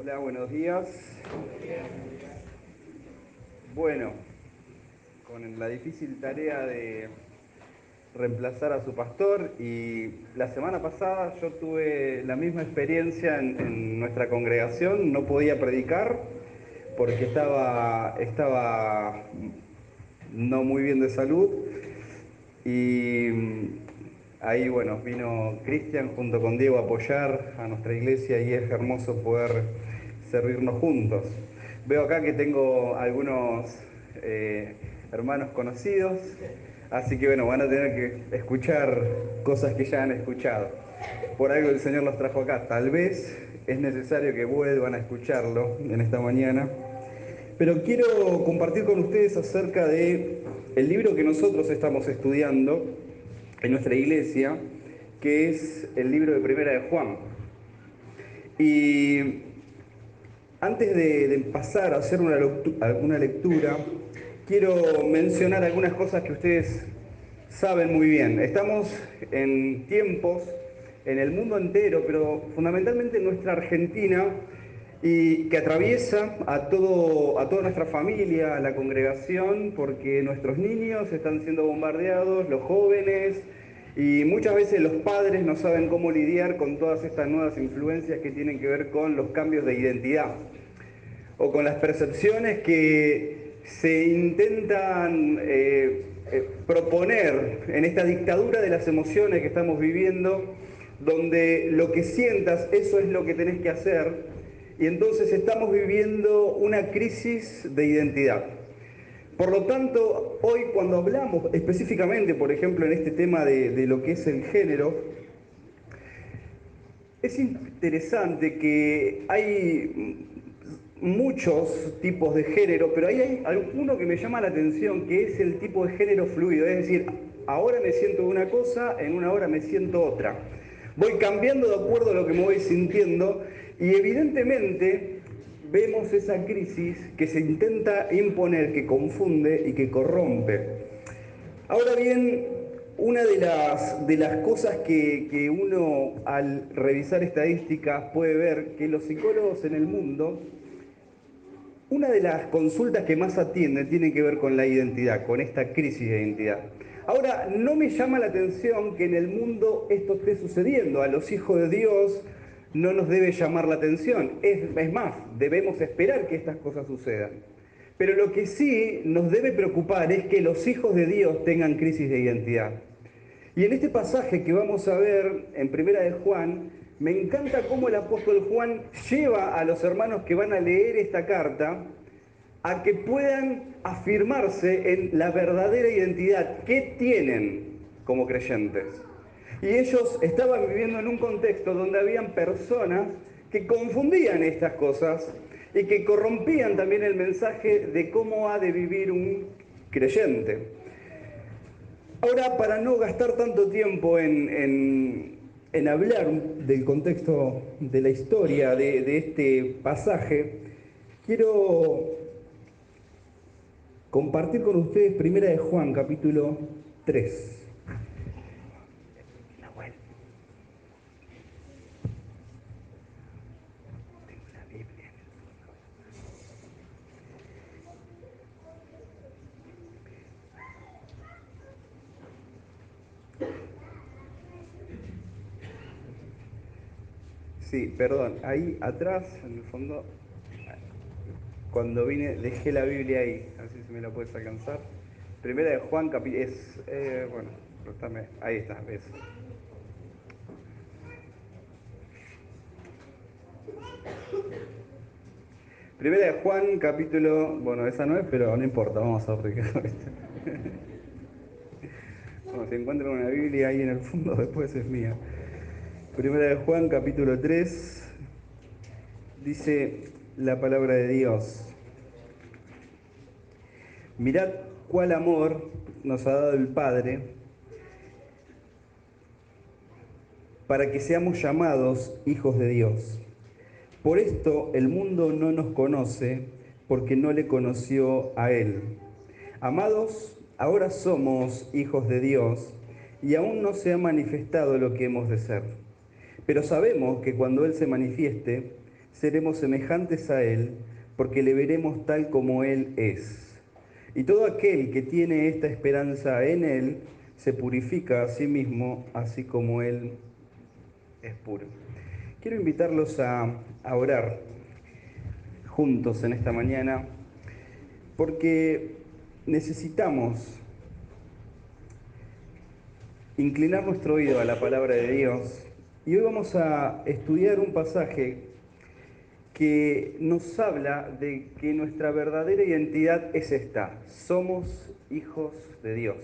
Hola, buenos días. Bueno, con la difícil tarea de reemplazar a su pastor, y la semana pasada yo tuve la misma experiencia en nuestra congregación. No podía predicar porque estaba no muy bien de salud, y ahí, bueno, vino Cristian junto con Diego a apoyar a nuestra iglesia, y es hermoso poder servirnos juntos. Veo acá que tengo algunos hermanos conocidos, así que bueno, van a tener que escuchar cosas que ya han escuchado. Por algo el Señor los trajo acá. Tal vez es necesario que vuelvan a escucharlo en esta mañana. Pero quiero compartir con ustedes acerca de el libro que nosotros estamos estudiando en nuestra iglesia, que es el libro de Primera de Juan. Y antes de pasar a hacer alguna lectura, quiero mencionar algunas cosas que ustedes saben muy bien. Estamos en tiempos, en el mundo entero, pero fundamentalmente en nuestra Argentina, y que atraviesa a toda nuestra familia, a la congregación, porque nuestros niños están siendo bombardeados, los jóvenes, y muchas veces los padres no saben cómo lidiar con todas estas nuevas influencias que tienen que ver con los cambios de identidad o con las percepciones que se intentan proponer en esta dictadura de las emociones que estamos viviendo, donde lo que sientas, eso es lo que tenés que hacer, y entonces estamos viviendo una crisis de identidad. Por lo tanto, hoy cuando hablamos específicamente, por ejemplo, en este tema de lo que es el género, es interesante que hay muchos tipos de género, pero ahí hay alguno que me llama la atención, que es el tipo de género fluido. Es decir, ahora me siento una cosa, en una hora me siento otra. Voy cambiando de acuerdo a lo que me voy sintiendo, y evidentemente vemos esa crisis que se intenta imponer, que confunde y que corrompe. Ahora bien, una de las cosas que uno al revisar estadísticas puede ver, que los psicólogos en el mundo, una de las consultas que más atienden tiene que ver con la identidad, con esta crisis de identidad. Ahora, no me llama la atención que en el mundo esto esté sucediendo. A los hijos de Dios no nos debe llamar la atención. Es más, debemos esperar que estas cosas sucedan. Pero lo que sí nos debe preocupar es que los hijos de Dios tengan crisis de identidad. Y en este pasaje que vamos a ver en Primera de Juan, me encanta cómo el apóstol Juan lleva a los hermanos que van a leer esta carta a que puedan afirmarse en la verdadera identidad que tienen como creyentes. Y ellos estaban viviendo en un contexto donde habían personas que confundían estas cosas y que corrompían también el mensaje de cómo ha de vivir un creyente. Ahora, para no gastar tanto tiempo en hablar del contexto de la historia de este pasaje, quiero compartir con ustedes Primera de Juan, capítulo 3. Nahuel, tengo la Biblia en el fondo. Sí, perdón, ahí atrás, en el fondo, cuando vine, dejé la Biblia ahí, a ver si me la puedes alcanzar. Primera de Juan, bueno, ahí está, ves. Primera de Juan, capítulo, bueno, esa no es, pero no importa, vamos a predicar con esto. Bueno, si encuentran una Biblia ahí en el fondo, después es mía. Primera de Juan, capítulo 3, dice la palabra de Dios: mirad cuál amor nos ha dado el Padre para que seamos llamados hijos de Dios. Por esto el mundo no nos conoce, porque no le conoció a Él. Amados, ahora somos hijos de Dios, y aún no se ha manifestado lo que hemos de ser. Pero sabemos que cuando Él se manifieste, seremos semejantes a Él, porque le veremos tal como Él es. Y todo aquel que tiene esta esperanza en Él, se purifica a sí mismo, así como Él es puro. Quiero invitarlos a orar juntos en esta mañana, porque necesitamos inclinar nuestro oído a la palabra de Dios. Y hoy vamos a estudiar un pasaje que nos habla de que nuestra verdadera identidad es esta: somos hijos de Dios.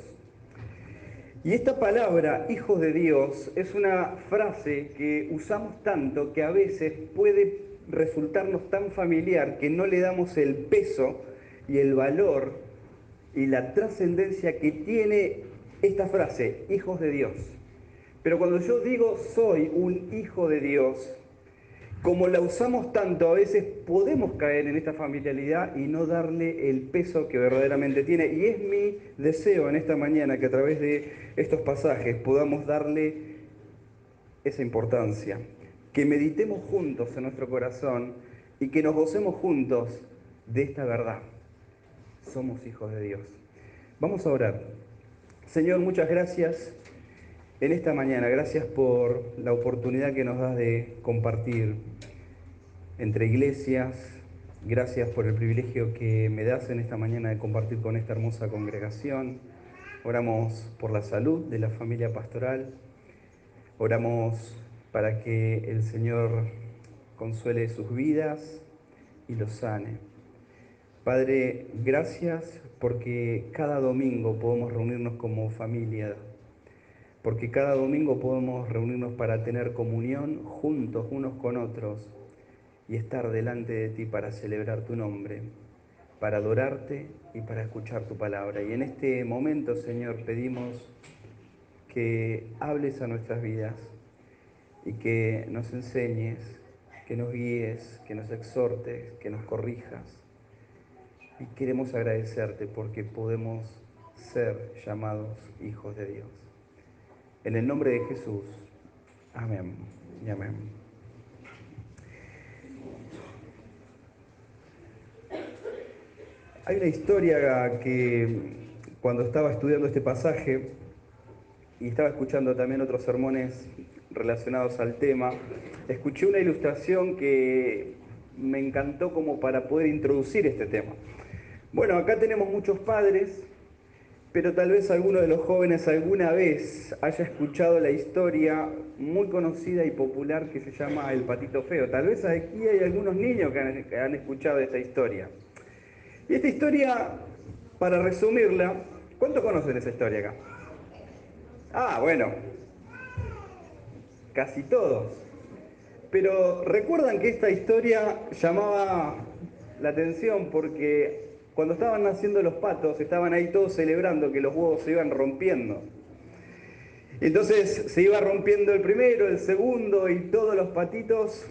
Y esta palabra, hijos de Dios, es una frase que usamos tanto que a veces puede resultarnos tan familiar que no le damos el peso y el valor y la trascendencia que tiene esta frase, hijos de Dios. Pero cuando yo digo soy un hijo de Dios, como la usamos tanto, a veces podemos caer en esta familiaridad y no darle el peso que verdaderamente tiene. Y es mi deseo en esta mañana que a través de estos pasajes podamos darle esa importancia, que meditemos juntos en nuestro corazón y que nos gocemos juntos de esta verdad. Somos hijos de Dios. Vamos a orar. Señor, muchas gracias en esta mañana. Gracias por la oportunidad que nos das de compartir entre iglesias. Gracias por el privilegio que me das en esta mañana de compartir con esta hermosa congregación. Oramos por la salud de la familia pastoral. Oramos para que el Señor consuele sus vidas y los sane. Padre, gracias porque cada domingo podemos reunirnos como familia, porque cada domingo podemos reunirnos para tener comunión juntos unos con otros y estar delante de ti para celebrar tu nombre, para adorarte y para escuchar tu palabra. Y en este momento, Señor, pedimos que hables a nuestras vidas y que nos enseñes, que nos guíes, que nos exhortes, que nos corrijas. Y queremos agradecerte porque podemos ser llamados hijos de Dios. En el nombre de Jesús, amén y amén. Hay una historia que cuando estaba estudiando este pasaje y estaba escuchando también otros sermones relacionados al tema, escuché una ilustración que me encantó como para poder introducir este tema. Bueno, acá tenemos muchos padres, pero tal vez alguno de los jóvenes alguna vez haya escuchado la historia muy conocida y popular que se llama El Patito Feo. Tal vez aquí hay algunos niños que han escuchado esta historia. Y esta historia, para resumirla, ¿cuántos conocen esa historia acá? Ah, bueno, casi todos. Pero recuerdan que esta historia llamaba la atención porque cuando estaban naciendo los patos, estaban ahí todos celebrando que los huevos se iban rompiendo. Entonces se iba rompiendo el primero, el segundo, y todos los patitos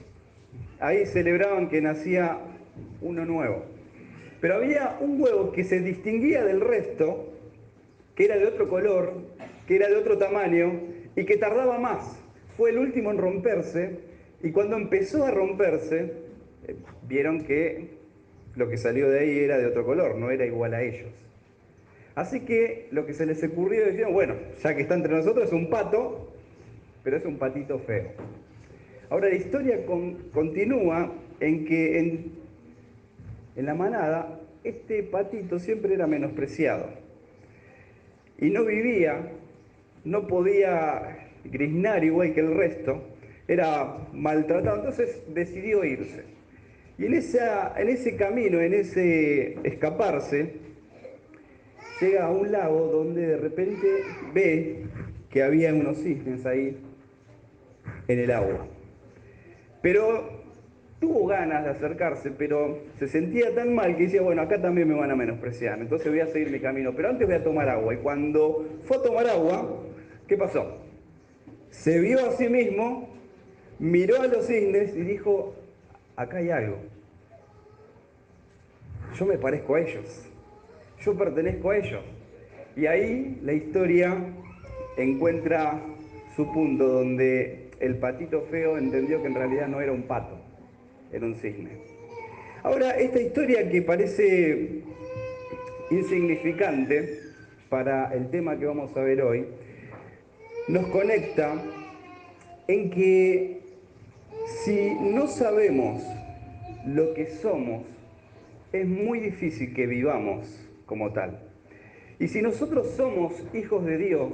ahí celebraban que nacía uno nuevo. Pero había un huevo que se distinguía del resto, que era de otro color, que era de otro tamaño y que tardaba más. Fue el último en romperse y cuando empezó a romperse, vieron que lo que salió de ahí era de otro color, no era igual a ellos. Así que lo que se les ocurrió, dijeron, bueno, ya que está entre nosotros es un pato, pero es un patito feo. Ahora la historia continúa en que en la manada este patito siempre era menospreciado. Y no vivía, no podía griznar igual que el resto, era maltratado, entonces decidió irse. Y en ese camino, en ese escaparse, llega a un lago donde de repente ve que había unos cisnes ahí en el agua. Pero tuvo ganas de acercarse, pero se sentía tan mal que decía, bueno, acá también me van a menospreciar, entonces voy a seguir mi camino, pero antes voy a tomar agua. Y cuando fue a tomar agua, ¿qué pasó? Se vio a sí mismo, miró a los cisnes y dijo, acá hay algo. Yo me parezco a ellos, yo pertenezco a ellos. Y ahí la historia encuentra su punto donde el patito feo entendió que en realidad no era un pato, en un cisne. Ahora, esta historia que parece insignificante para el tema que vamos a ver hoy, nos conecta en que si no sabemos lo que somos, es muy difícil que vivamos como tal. Y si nosotros somos hijos de Dios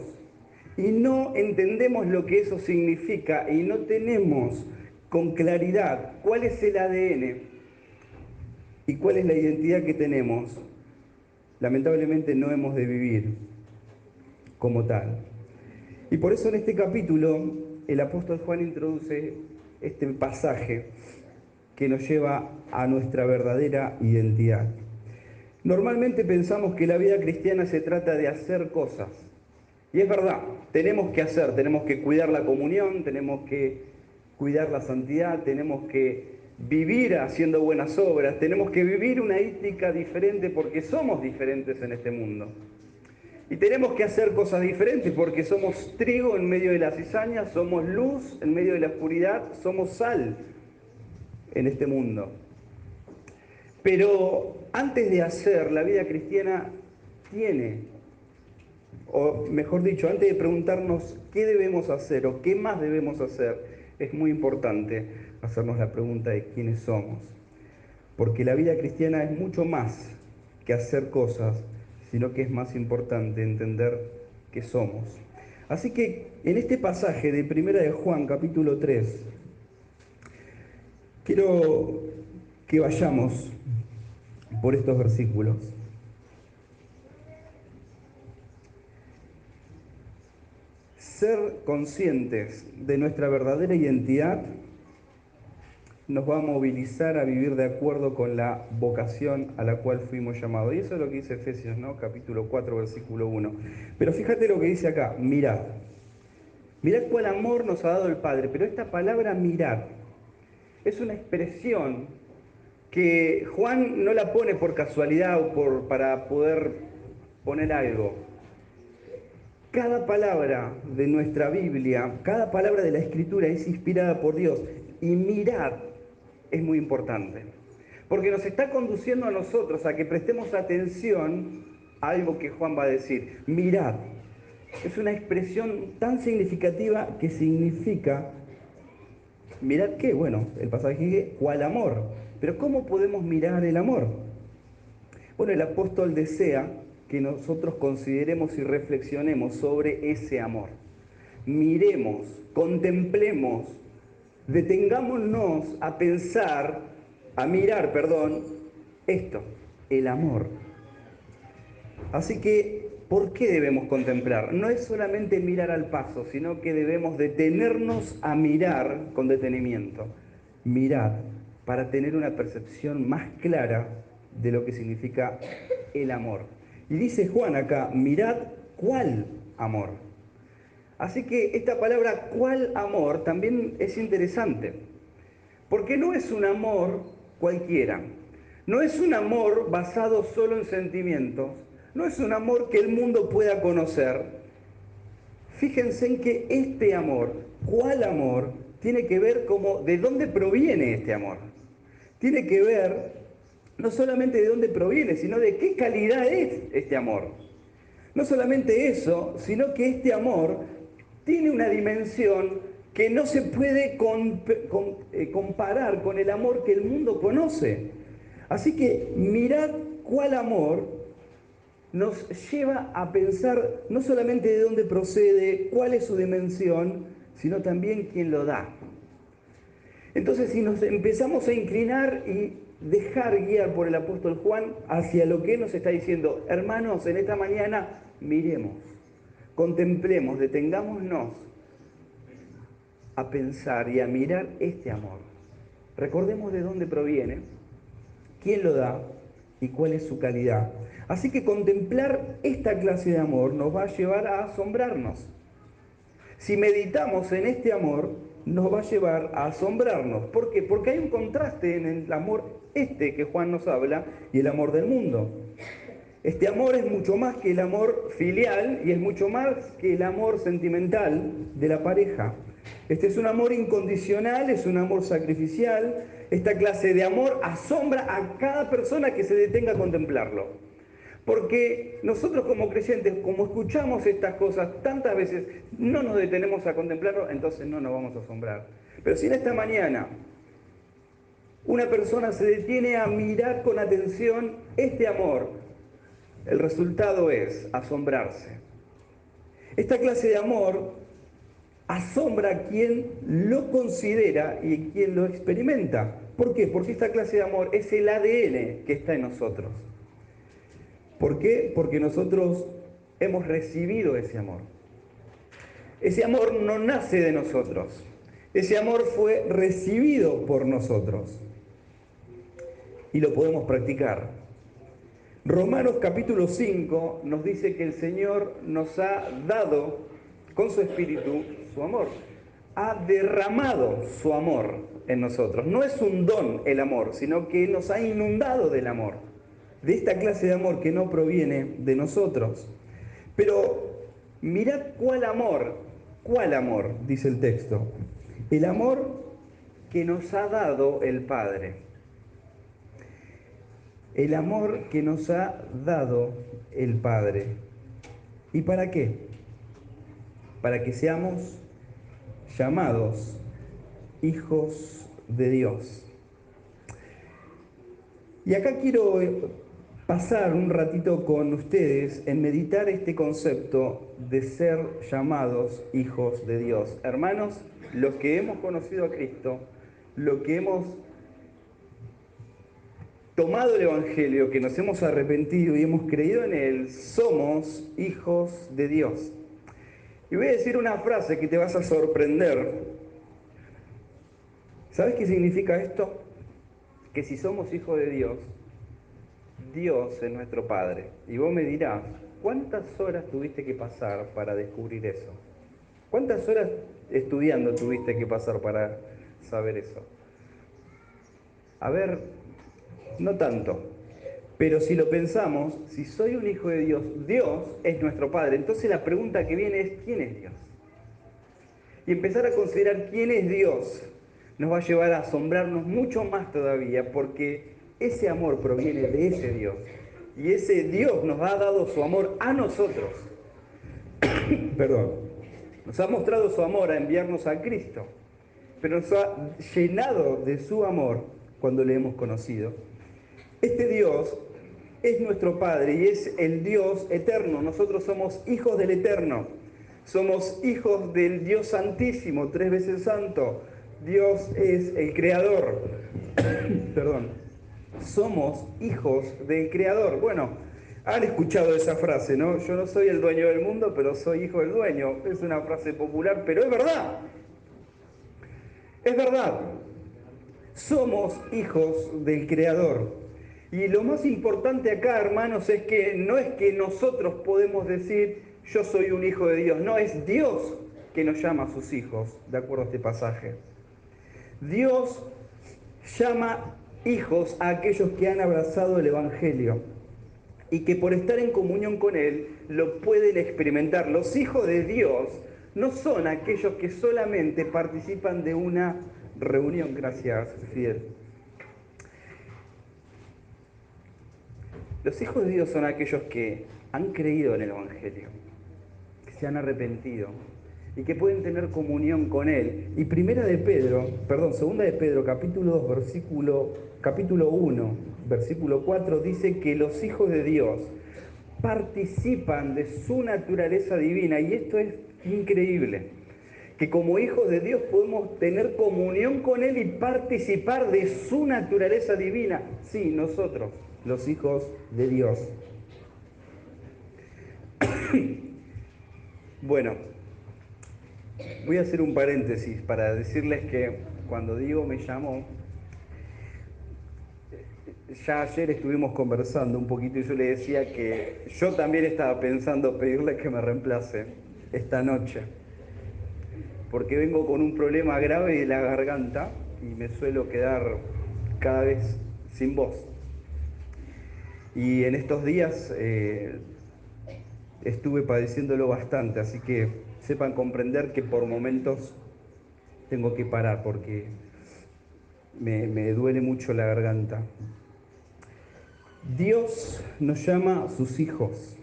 y no entendemos lo que eso significa y no tenemos con claridad cuál es el ADN y cuál es la identidad que tenemos, lamentablemente no hemos de vivir como tal. Y por eso en este capítulo el apóstol Juan introduce este pasaje que nos lleva a nuestra verdadera identidad. Normalmente pensamos que la vida cristiana se trata de hacer cosas. Y es verdad, tenemos que hacer, tenemos que cuidar la comunión, tenemos que cuidar la santidad, tenemos que vivir haciendo buenas obras, tenemos que vivir una ética diferente porque somos diferentes en este mundo. Y tenemos que hacer cosas diferentes porque somos trigo en medio de la cizaña, somos luz en medio de la oscuridad, somos sal en este mundo. Pero antes de hacer, la vida cristiana tiene, o mejor dicho, antes de preguntarnos qué debemos hacer o qué más debemos hacer, es muy importante hacernos la pregunta de quiénes somos. Porque la vida cristiana es mucho más que hacer cosas, sino que es más importante entender qué somos. Así que en este pasaje de 1 de Juan, capítulo 3, quiero que vayamos por estos versículos. Ser conscientes de nuestra verdadera identidad nos va a movilizar a vivir de acuerdo con la vocación a la cual fuimos llamados. Y eso es lo que dice Efesios, ¿no? Capítulo 4, versículo 1. Pero fíjate lo que dice acá, mirad. Mirad cuál amor nos ha dado el Padre. Pero esta palabra mirad es una expresión que Juan no la pone por casualidad o para poder poner algo. Cada palabra de nuestra Biblia, cada palabra de la Escritura es inspirada por Dios. Y mirad es muy importante, porque nos está conduciendo a nosotros a que prestemos atención a algo que Juan va a decir. Mirad. Es una expresión tan significativa que significa, mirad qué, bueno, el pasaje dice, ¿cuál amor? Pero ¿cómo podemos mirar el amor? Bueno, el apóstol desea que nosotros consideremos y reflexionemos sobre ese amor. Miremos, contemplemos, detengámonos a pensar, esto, el amor. Así que, ¿por qué debemos contemplar? No es solamente mirar al paso, sino que debemos detenernos a mirar con detenimiento. Mirar para tener una percepción más clara de lo que significa el amor. Y dice Juan acá, mirad cuál amor. Así que esta palabra cuál amor también es interesante, porque no es un amor cualquiera, no es un amor basado solo en sentimientos, no es un amor que el mundo pueda conocer. Fíjense en que este amor, cuál amor, tiene que ver como de dónde proviene este amor. Tiene que ver no solamente de dónde proviene, sino de qué calidad es este amor. No solamente eso, sino que este amor tiene una dimensión que no se puede comparar con el amor que el mundo conoce. Así que mirad cuál amor nos lleva a pensar no solamente de dónde procede, cuál es su dimensión, sino también quién lo da. Entonces, si nos empezamos a inclinar y dejar guiar por el apóstol Juan hacia lo que él nos está diciendo, hermanos, en esta mañana miremos, contemplemos, detengámonos a pensar y a mirar este amor. Recordemos de dónde proviene, quién lo da y cuál es su calidad. Así que contemplar esta clase de amor nos va a llevar a asombrarnos. Si meditamos en este amor, nos va a llevar a asombrarnos. ¿Por qué? Porque hay un contraste en el amor que Juan nos habla y el amor del mundo. Este amor es mucho más que el amor filial y es mucho más que el amor sentimental de la pareja. Este es un amor incondicional, es un amor sacrificial, Esta clase de amor asombra a cada persona que se detenga a contemplarlo. Porque nosotros como creyentes, como escuchamos estas cosas tantas veces, no nos detenemos a contemplarlo, entonces no nos vamos a asombrar. Pero si en esta mañana una persona se detiene a mirar con atención este amor, el resultado es asombrarse. Esta clase de amor asombra a quien lo considera y a quien lo experimenta. ¿Por qué? Porque esta clase de amor es el ADN que está en nosotros. ¿Por qué? Porque nosotros hemos recibido ese amor. Ese amor no nace de nosotros. Ese amor fue recibido por nosotros. Y lo podemos practicar. Romanos capítulo 5 nos dice que el Señor nos ha dado con su Espíritu su amor. Ha derramado su amor en nosotros. No es un don el amor, sino que nos ha inundado del amor. De esta clase de amor que no proviene de nosotros. Pero mirad cuál amor, dice el texto. El amor que nos ha dado el Padre. El amor que nos ha dado el Padre. ¿Y para qué? Para que seamos llamados hijos de Dios. Y acá quiero pasar un ratito con ustedes en meditar este concepto de ser llamados hijos de Dios. Hermanos, los que hemos conocido a Cristo, los que hemos tomado el Evangelio, que nos hemos arrepentido y hemos creído en Él, somos hijos de Dios. Y voy a decir una frase que te vas a sorprender. ¿Sabes qué significa esto? Que si somos hijos de Dios, Dios es nuestro Padre. Y vos me dirás, ¿cuántas horas tuviste que pasar para descubrir eso? ¿Cuántas horas estudiando tuviste que pasar para saber eso? A ver, no tanto. Pero si lo pensamos, si soy un hijo de Dios, Dios es nuestro Padre. Entonces la pregunta que viene es, ¿quién es Dios? Y empezar a considerar quién es Dios nos va a llevar a asombrarnos mucho más todavía, porque ese amor proviene de ese Dios. Y ese Dios nos ha dado su amor a nosotros. Perdón. Nos ha mostrado su amor a enviarnos a Cristo. Pero nos ha llenado de su amor cuando le hemos conocido. Este Dios es nuestro Padre y es el Dios eterno. Nosotros somos hijos del Eterno. Somos hijos del Dios Santísimo, 3 veces santo. Dios es el Creador. Perdón. Somos hijos del Creador. Bueno, han escuchado esa frase, ¿no? Yo no soy el dueño del mundo, pero soy hijo del dueño. Es una frase popular, pero es verdad. Es verdad. Somos hijos del Creador. Y lo más importante acá, hermanos, es que no es que nosotros podemos decir, yo soy un hijo de Dios. No, es Dios que nos llama a sus hijos, de acuerdo a este pasaje. Dios llama hijos a aquellos que han abrazado el Evangelio y que por estar en comunión con Él lo pueden experimentar. Los hijos de Dios no son aquellos que solamente participan de una reunión. Gracias, Fidel. Los hijos de Dios son aquellos que han creído en el Evangelio, que se han arrepentido y que pueden tener comunión con Él. Y segunda de Pedro, capítulo 2, capítulo 1, versículo 4, dice que los hijos de Dios participan de su naturaleza divina. Y esto es increíble, que como hijos de Dios podemos tener comunión con Él y participar de su naturaleza divina. Sí, nosotros, los hijos de Dios. Bueno, voy a hacer un paréntesis para decirles que cuando Diego me llamó, ya ayer estuvimos conversando un poquito y yo le decía que yo también estaba pensando pedirle que me reemplace esta noche, porque vengo con un problema grave de la garganta y me suelo quedar cada vez sin voz. Y en estos días estuve padeciéndolo bastante, así que sepan comprender que por momentos tengo que parar porque me duele mucho la garganta. Dios nos llama sus hijos,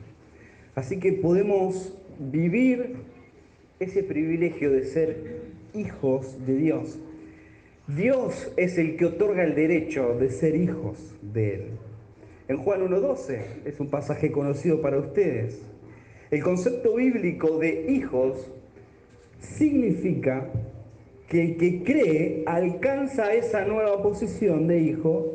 así que podemos vivir ese privilegio de ser hijos de Dios. Dios es el que otorga el derecho de ser hijos de Él. En Juan 1:12 es un pasaje conocido para ustedes. El concepto bíblico de hijos significa que el que cree alcanza esa nueva posición de hijo,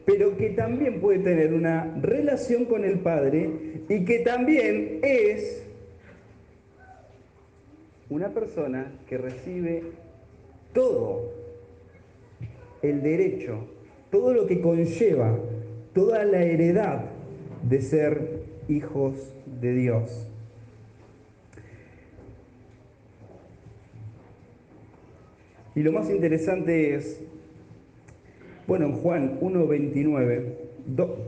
pero que también puede tener una relación con el Padre y que también es una persona que recibe todo el derecho, todo lo que conlleva, toda la heredad de ser hijos de Dios. Y lo más interesante es, bueno, en Juan 1:29,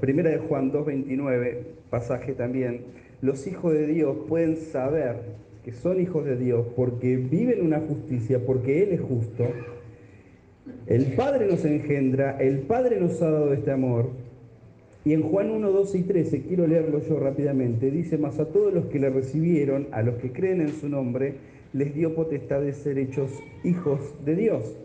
primera de Juan 2:29, pasaje también, los hijos de Dios pueden saber que son hijos de Dios porque viven una justicia, porque Él es justo. El Padre nos engendra, el Padre nos ha dado este amor. Y en Juan 1, 12 y 13, quiero leerlo yo rápidamente, dice: mas a todos los que le recibieron, a los que creen en su nombre, les dio potestad de ser hechos hijos de Dios,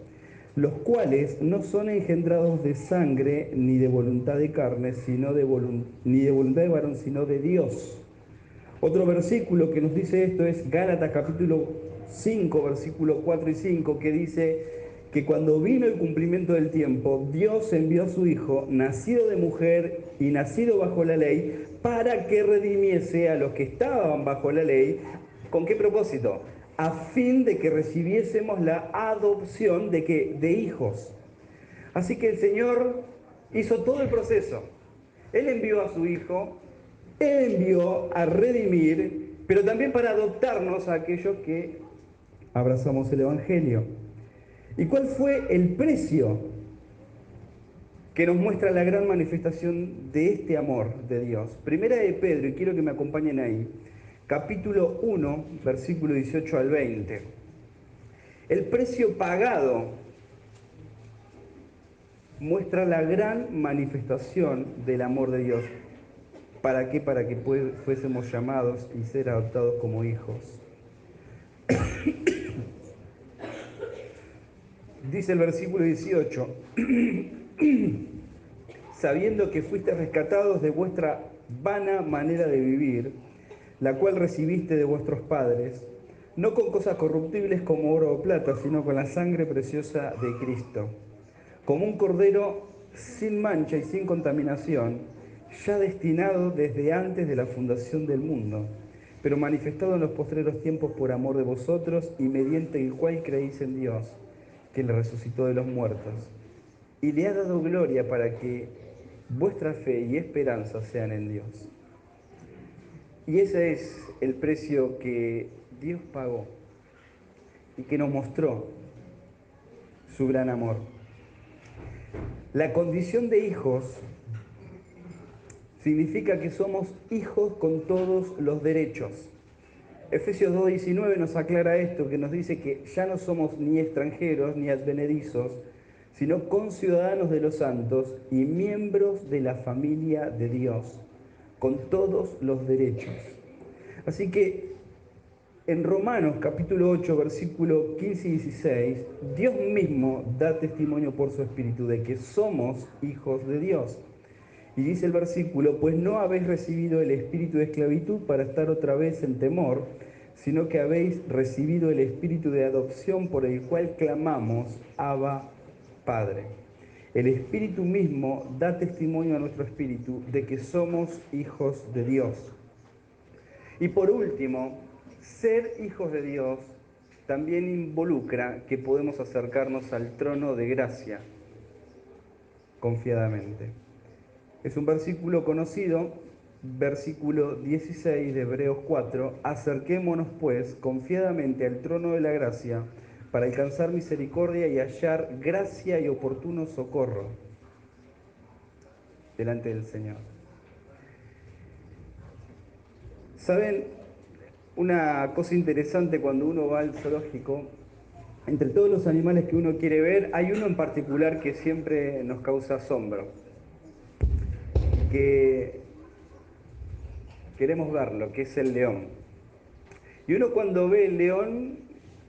los cuales no son engendrados de sangre ni de voluntad de carne, ni de voluntad de varón, sino de Dios. Otro versículo que nos dice esto es Gálatas capítulo 5, versículos 4 y 5, que dice que cuando vino el cumplimiento del tiempo, Dios envió a su Hijo, nacido de mujer y nacido bajo la ley, para que redimiese a los que estaban bajo la ley. ¿Con qué propósito? A fin de que recibiésemos la adopción de ¿qué? De hijos. Así que el Señor hizo todo el proceso. Él envió a su Hijo, Él envió a redimir, pero también para adoptarnos a aquellos que abrazamos el Evangelio. ¿Y cuál fue el precio que nos muestra la gran manifestación de este amor de Dios? Primera de Pedro, y quiero que me acompañen ahí, capítulo 1, versículo 18 al 20. El precio pagado muestra la gran manifestación del amor de Dios. ¿Para qué? Para que fuésemos llamados y ser adoptados como hijos. Dice el versículo 18, sabiendo que fuiste rescatados de vuestra vana manera de vivir, la cual recibiste de vuestros padres, no con cosas corruptibles como oro o plata, sino con la sangre preciosa de Cristo, como un cordero sin mancha y sin contaminación, ya destinado desde antes de la fundación del mundo, pero manifestado en los postreros tiempos por amor de vosotros y mediante el cual creéis en Dios, que le resucitó de los muertos, y le ha dado gloria para que vuestra fe y esperanza sean en Dios. Y ese es el precio que Dios pagó y que nos mostró su gran amor. La condición de hijos significa que somos hijos con todos los derechos. Efesios 2:19 nos aclara esto, que nos dice que ya no somos ni extranjeros ni advenedizos, sino conciudadanos de los santos y miembros de la familia de Dios, con todos los derechos. Así que en Romanos capítulo 8, versículo 15 y 16, Dios mismo da testimonio por su Espíritu de que somos hijos de Dios. Y dice el versículo, pues no habéis recibido el espíritu de esclavitud para estar otra vez en temor, sino que habéis recibido el espíritu de adopción por el cual clamamos, Abba, Padre. El Espíritu mismo da testimonio a nuestro espíritu de que somos hijos de Dios. Y por último, ser hijos de Dios también involucra que podemos acercarnos al trono de gracia confiadamente. Es un versículo conocido, versículo 16 de Hebreos 4, acerquémonos pues confiadamente al trono de la gracia para alcanzar misericordia y hallar gracia y oportuno socorro delante del Señor. ¿Saben? Una cosa interesante cuando uno va al zoológico, entre todos los animales que uno quiere ver, hay uno en particular que siempre nos causa asombro, que queremos verlo, que es el león. Y uno cuando ve el león,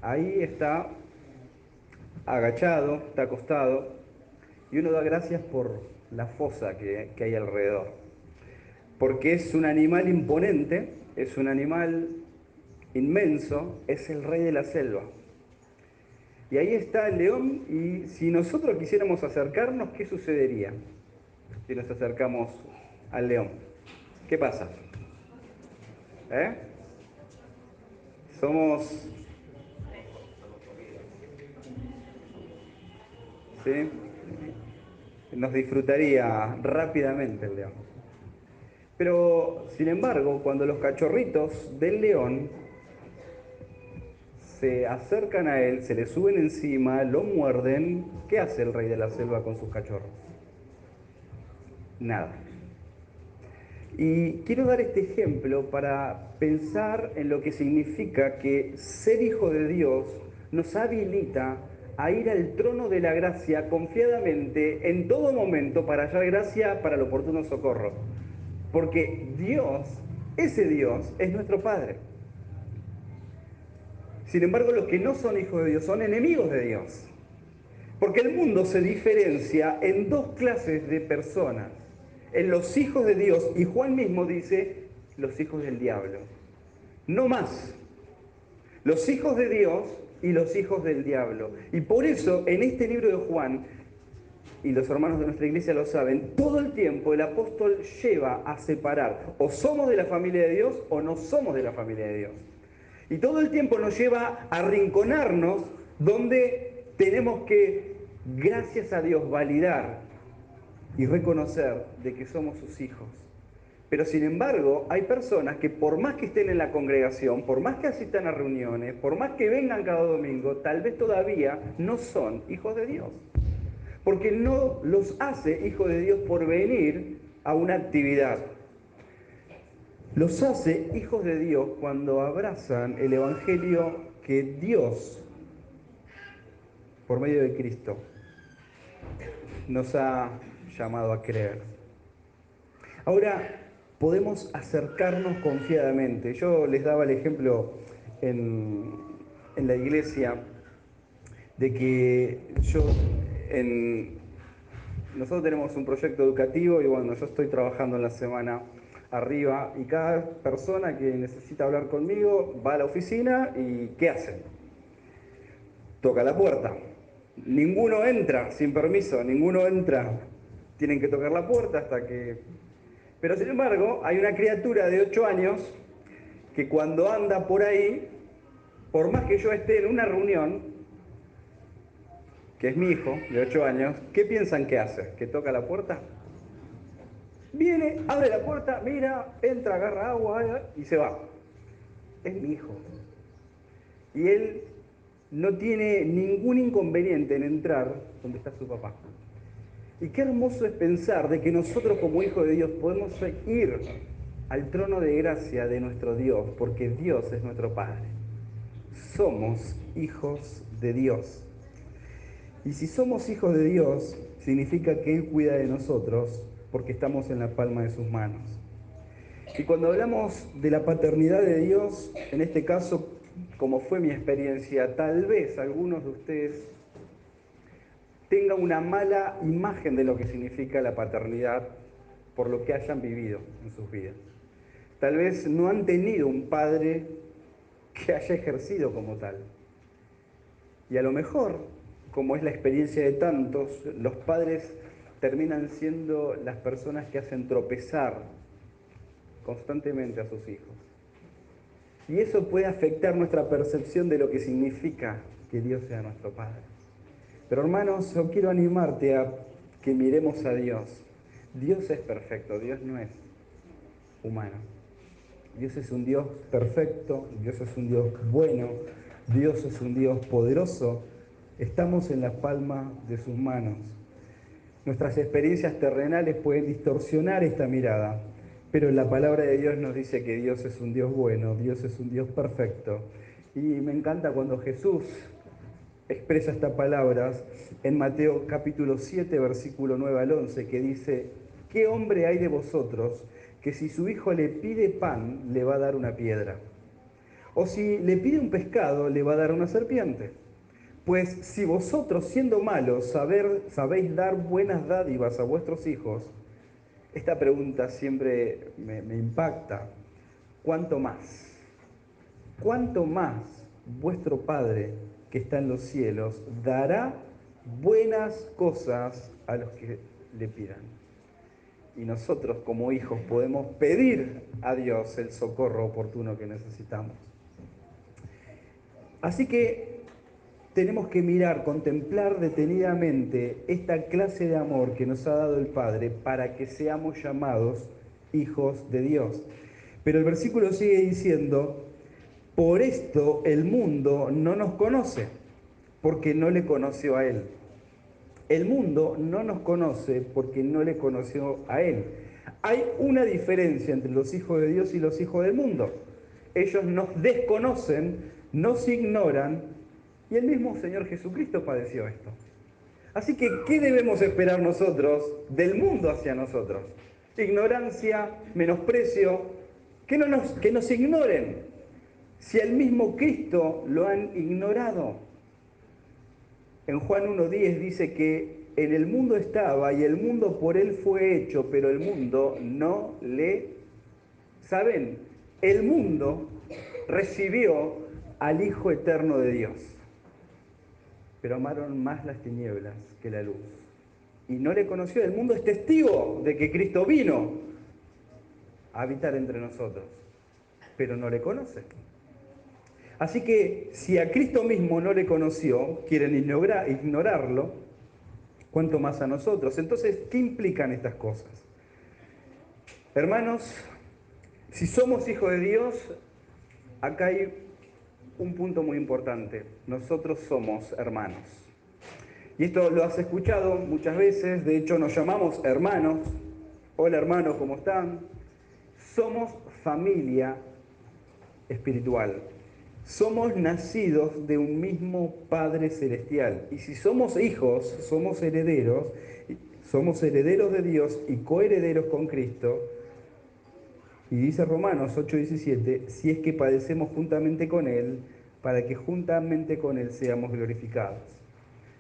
ahí está agachado, está acostado, y uno da gracias por la fosa que hay alrededor. Porque es un animal imponente, es un animal inmenso, es el rey de la selva. Y ahí está el león, y si nosotros quisiéramos acercarnos, ¿qué sucedería si nos acercamos al león? ¿Qué pasa? ¿Eh? Somos... ¿Sí? Nos disfrutaría rápidamente el león. Pero, sin embargo, cuando los cachorritos del león se acercan a él, se le suben encima, lo muerden, ¿qué hace el rey de la selva con sus cachorros? Nada. Y quiero dar este ejemplo para pensar en lo que significa que ser hijo de Dios nos habilita a ir al trono de la gracia confiadamente en todo momento para hallar gracia para el oportuno socorro. Porque Dios, ese Dios, es nuestro Padre. Sin embargo, los que no son hijos de Dios son enemigos de Dios. Porque el mundo se diferencia en dos clases de personas. En los hijos de Dios, y Juan mismo dice, los hijos del diablo. No más. Los hijos de Dios y los hijos del diablo. Y por eso, en este libro de Juan, y los hermanos de nuestra iglesia lo saben, todo el tiempo el apóstol lleva a separar, o somos de la familia de Dios o no somos de la familia de Dios. Y todo el tiempo nos lleva a arrinconarnos donde tenemos que, gracias a Dios, validar y reconocer de que somos sus hijos. Pero sin embargo, hay personas que por más que estén en la congregación, por más que asistan a reuniones, por más que vengan cada domingo, tal vez todavía no son hijos de Dios. Porque no los hace hijos de Dios por venir a una actividad. Los hace hijos de Dios cuando abrazan el evangelio que Dios, por medio de Cristo, nos ha llamado a creer. Ahora, podemos acercarnos confiadamente. Yo les daba el ejemplo en la iglesia de que nosotros tenemos un proyecto educativo y bueno, yo estoy trabajando en la semana arriba y cada persona que necesita hablar conmigo va a la oficina y ¿qué hace? Toca la puerta. Ninguno entra sin permiso, ninguno entra. Tienen que tocar la puerta hasta que... Pero sin embargo, hay una criatura de 8 años que cuando anda por ahí, por más que yo esté en una reunión, que es mi hijo de 8 años, ¿qué piensan que hace? ¿Que toca la puerta? Viene, abre la puerta, mira, entra, agarra agua y se va. Es mi hijo. Y él no tiene ningún inconveniente en entrar donde está su papá. Y qué hermoso es pensar de que nosotros como hijos de Dios podemos ir al trono de gracia de nuestro Dios, porque Dios es nuestro Padre. Somos hijos de Dios. Y si somos hijos de Dios, significa que Él cuida de nosotros, porque estamos en la palma de sus manos. Y cuando hablamos de la paternidad de Dios, en este caso, como fue mi experiencia, tal vez algunos de ustedes tengan una mala imagen de lo que significa la paternidad por lo que hayan vivido en sus vidas. Tal vez no han tenido un padre que haya ejercido como tal. Y a lo mejor, como es la experiencia de tantos, los padres terminan siendo las personas que hacen tropezar constantemente a sus hijos. Y eso puede afectar nuestra percepción de lo que significa que Dios sea nuestro Padre. Pero hermanos, yo quiero animarte a que miremos a Dios. Dios es perfecto, Dios no es humano. Dios es un Dios perfecto, Dios es un Dios bueno, Dios es un Dios poderoso. Estamos en la palma de sus manos. Nuestras experiencias terrenales pueden distorsionar esta mirada, pero la palabra de Dios nos dice que Dios es un Dios bueno, Dios es un Dios perfecto. Y me encanta cuando Jesús expresa estas palabras en Mateo capítulo 7, versículo 9 al 11, que dice: ¿qué hombre hay de vosotros que si su hijo le pide pan, le va a dar una piedra? O si le pide un pescado, le va a dar una serpiente. Pues si vosotros, siendo malos, sabéis dar buenas dádivas a vuestros hijos, esta pregunta siempre me impacta. ¿Cuánto más? ¿Cuánto más vuestro Padre que está en los cielos dará buenas cosas a los que le pidan? Y nosotros como hijos podemos pedir a Dios el socorro oportuno que necesitamos. Así que tenemos que mirar, contemplar detenidamente esta clase de amor que nos ha dado el Padre para que seamos llamados hijos de Dios. Pero el versículo sigue diciendo: por esto el mundo no nos conoce, porque no le conoció a Él. El mundo no nos conoce porque no le conoció a Él. Hay una diferencia entre los hijos de Dios y los hijos del mundo. Ellos nos desconocen, nos ignoran, y el mismo Señor Jesucristo padeció esto. Así que, ¿qué debemos esperar nosotros del mundo hacia nosotros? Ignorancia, menosprecio, que nos ignoren. Si al mismo Cristo lo han ignorado. En Juan 1:10 dice que en el mundo estaba y el mundo por él fue hecho, pero el mundo no le... ¿Saben? El mundo recibió al Hijo Eterno de Dios, pero amaron más las tinieblas que la luz. Y no le conoció. El mundo es testigo de que Cristo vino a habitar entre nosotros, pero no le conoce. Así que si a Cristo mismo no le conoció, quieren ignorarlo, cuánto más a nosotros. Entonces, ¿qué implican estas cosas? Hermanos, si somos hijos de Dios, acá hay un punto muy importante. Nosotros somos hermanos. Y esto lo has escuchado muchas veces, de hecho nos llamamos hermanos. Hola hermanos, ¿cómo están? Somos familia espiritual. Somos nacidos de un mismo Padre Celestial. Y si somos hijos, somos herederos de Dios y coherederos con Cristo. Y dice Romanos 8:17, si es que padecemos juntamente con Él, para que juntamente con Él seamos glorificados.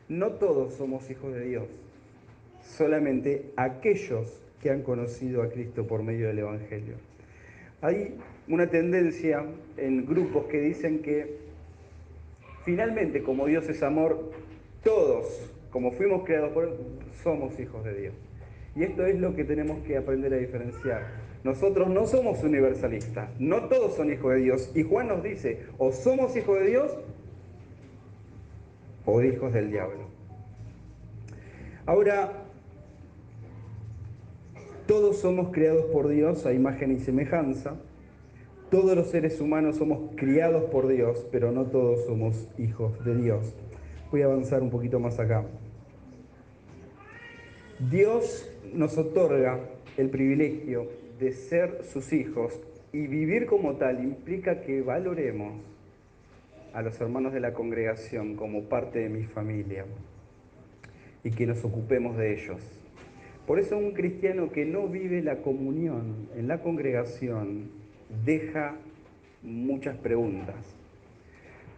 No todos somos hijos de Dios, solamente aquellos que han conocido a Cristo por medio del Evangelio. Hay una tendencia en grupos que dicen que finalmente, como Dios es amor, todos, como fuimos creados por Él, somos hijos de Dios. Y esto es lo que tenemos que aprender a diferenciar. Nosotros no somos universalistas, no todos son hijos de Dios. Y Juan nos dice, o somos hijos de Dios o hijos del diablo. Ahora, todos somos creados por Dios a imagen y semejanza. Todos los seres humanos somos criados por Dios, pero no todos somos hijos de Dios. Voy a avanzar un poquito más acá. Dios nos otorga el privilegio de ser sus hijos y vivir como tal implica que valoremos a los hermanos de la congregación como parte de mi familia y que nos ocupemos de ellos. Por eso un cristiano que no vive la comunión en la congregación deja muchas preguntas,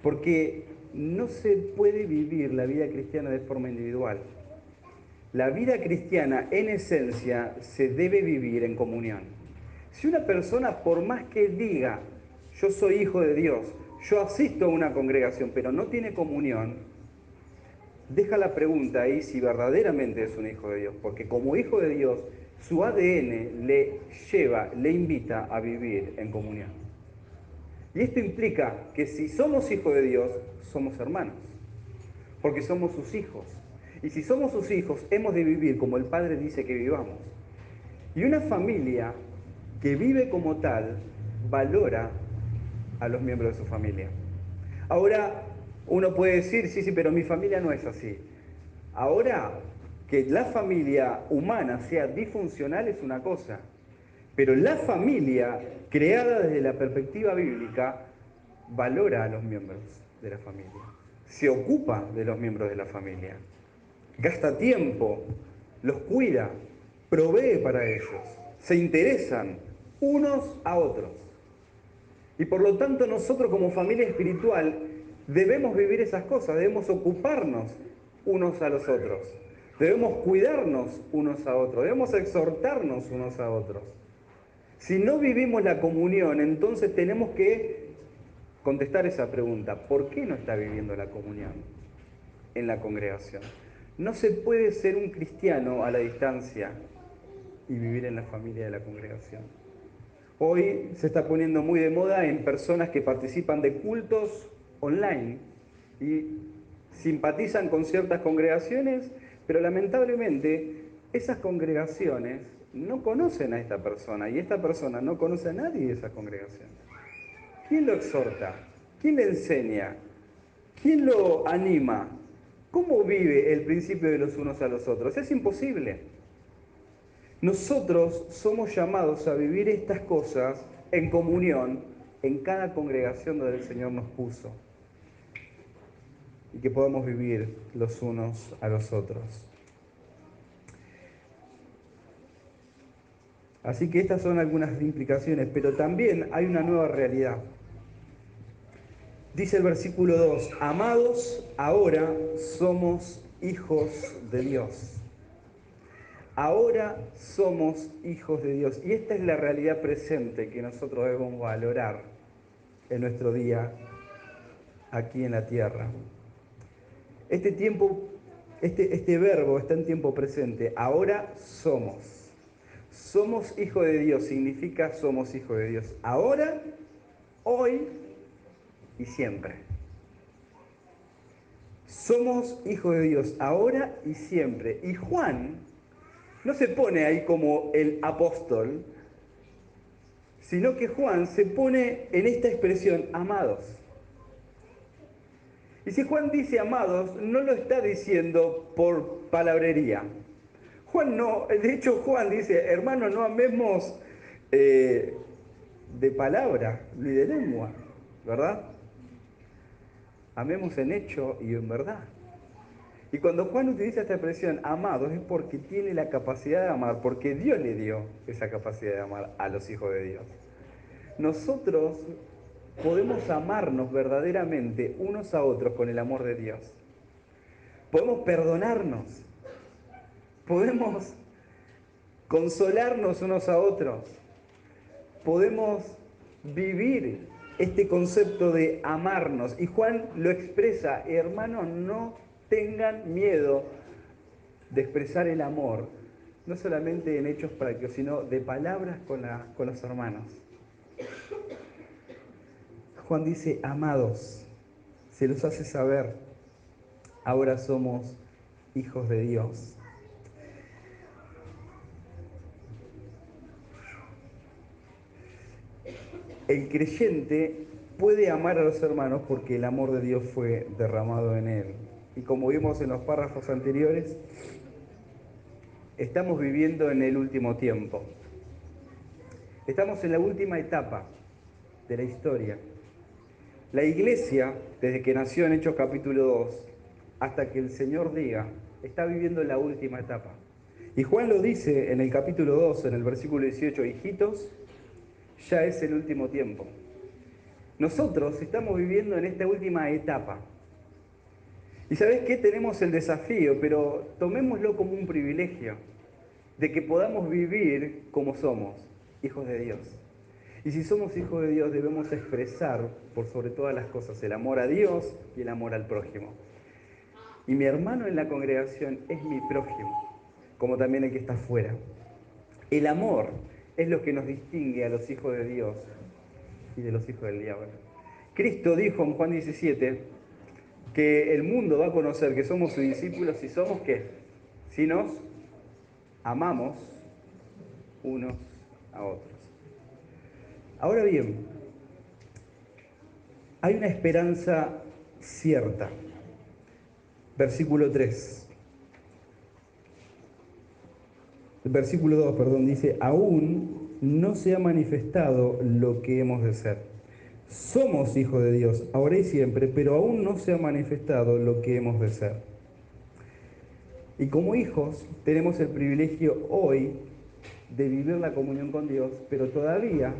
porque no se puede vivir la vida cristiana de forma individual. La vida cristiana, en esencia, se debe vivir en comunión. Si una persona, por más que diga, yo soy hijo de Dios, yo asisto a una congregación, pero no tiene comunión, deja la pregunta ahí si verdaderamente es un hijo de Dios, porque como hijo de Dios, su ADN le invita a vivir en comunión. Y esto implica que si somos hijos de Dios, somos hermanos, porque somos sus hijos. Y si somos sus hijos, hemos de vivir como el Padre dice que vivamos. Y una familia que vive como tal, valora a los miembros de su familia. Ahora, uno puede decir, sí, pero mi familia no es así. Ahora, que la familia humana sea disfuncional es una cosa, pero la familia, creada desde la perspectiva bíblica, valora a los miembros de la familia. se ocupa de los miembros de la familia, gasta tiempo, los cuida, provee para ellos, se interesan unos a otros. Y por lo tanto nosotros como familia espiritual debemos vivir esas cosas, debemos ocuparnos unos a los otros, debemos cuidarnos unos a otros, debemos exhortarnos unos a otros. Si no vivimos la comunión, entonces tenemos que contestar esa pregunta: ¿por qué no está viviendo la comunión en la congregación? No se puede ser un cristiano a la distancia y vivir en la familia de la congregación. Hoy se está poniendo muy de moda en personas que participan de cultos online y simpatizan con ciertas congregaciones, pero lamentablemente esas congregaciones no conocen a esta persona y esta persona no conoce a nadie de esa congregación. ¿Quién lo exhorta? ¿Quién le enseña? ¿Quién lo anima? ¿Cómo vive el principio de los unos a los otros? Es imposible. Nosotros somos llamados a vivir estas cosas en comunión en cada congregación donde el Señor nos puso y que podamos vivir los unos a los otros. Así que estas son algunas implicaciones, pero también hay una nueva realidad. Dice el versículo 2: amados, ahora somos hijos de Dios. Ahora somos hijos de Dios. Y esta es la realidad presente que nosotros debemos valorar en nuestro día aquí en la tierra. Este tiempo, este verbo está en tiempo presente. Ahora somos. Somos hijos de Dios significa somos hijos de Dios. Ahora, hoy y siempre. Somos hijos de Dios ahora y siempre. Y Juan no se pone ahí como el apóstol, sino que Juan se pone en esta expresión, amados. Y si Juan dice amados, no lo está diciendo por palabrería. Juan no, de hecho Juan dice, hermanos, no amemos de palabra ni de lengua, ¿verdad? Amemos en hecho y en verdad. Y cuando Juan utiliza esta expresión, amados, es porque tiene la capacidad de amar, porque Dios le dio esa capacidad de amar a los hijos de Dios. Nosotros podemos amarnos verdaderamente unos a otros con el amor de Dios. Podemos perdonarnos, podemos consolarnos unos a otros, podemos vivir este concepto de amarnos. Y Juan lo expresa: hermanos, no tengan miedo de expresar el amor, no solamente en hechos prácticos, sino de palabras con los hermanos. Juan dice, amados, se los hace saber, ahora somos hijos de Dios. El creyente puede amar a los hermanos porque el amor de Dios fue derramado en él. Y como vimos en los párrafos anteriores, estamos viviendo en el último tiempo. Estamos en la última etapa de la historia. La iglesia, desde que nació en Hechos capítulo 2, hasta que el Señor diga, está viviendo la última etapa. Y Juan lo dice en el capítulo 2, en el versículo 18, hijitos, ya es el último tiempo. Nosotros estamos viviendo en esta última etapa. Y ¿sabes qué? Tenemos el desafío, pero tomémoslo como un privilegio, de que podamos vivir como somos, hijos de Dios. Y si somos hijos de Dios, debemos expresar, por sobre todas las cosas, el amor a Dios y el amor al prójimo. Y mi hermano en la congregación es mi prójimo, como también el que está afuera. El amor es lo que nos distingue a los hijos de Dios y de los hijos del diablo. Cristo dijo en Juan 17 que el mundo va a conocer que somos sus discípulos si somos ¿qué? Si nos amamos unos a otros. Ahora bien, hay una esperanza cierta. Versículo 3. Versículo 2, perdón, dice, aún no se ha manifestado lo que hemos de ser. Somos hijos de Dios, ahora y siempre, pero aún no se ha manifestado lo que hemos de ser. Y como hijos tenemos el privilegio hoy de vivir la comunión con Dios, pero todavía